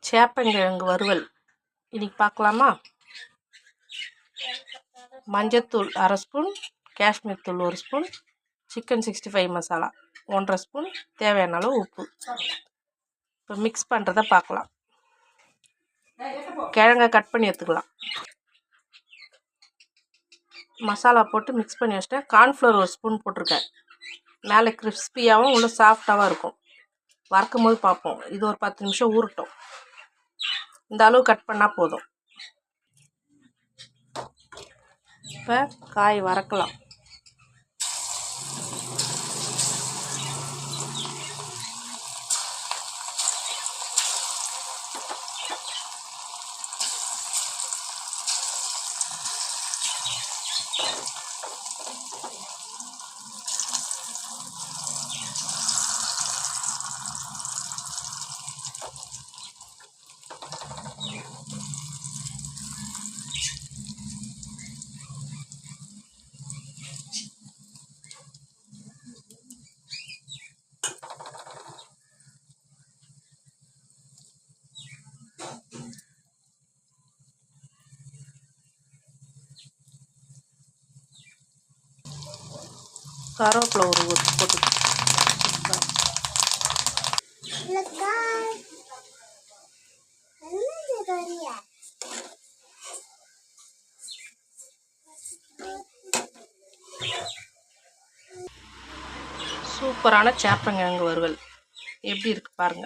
சேப்பங்கிழங்கு வறுவல் இன்னைக்கு பார்க்கலாமா? மஞ்சத்தூள் அரை ஸ்பூன், காஷ்மீர் தூள் 1 ஸ்பூன், சிக்கன் 65 மசாலா 1.5 ஸ்பூன், தேவையான அளவு உப்பு. இப்போ மிக்ஸ் பண்ணுறத பார்க்கலாம். கிழங்கை கட் பண்ணி எடுத்துக்கலாம். மசாலா போட்டு மிக்ஸ் பண்ணி வச்சிட்டேன். கார்ன்ஃப்ளவர் 1 ஸ்பூன் போட்டிருக்கேன். மேலே கிறிஸ்பியாகவும் உள்ள சாஃப்டாகவும் இருக்கும். வறுக்கும் போது பார்ப்போம். இது ஒரு 10 நிமிஷம் ஊறட்டும். இந்த அளவு கட் பண்ணால் போதும். இப்போ காய் வறுக்கலாம். கருவேப்பிலை ஒரு கொத்து போட்டு சூப்பரான சேப்பங்கிழங்கு வறுவல் எப்படி இருக்கு பாருங்க.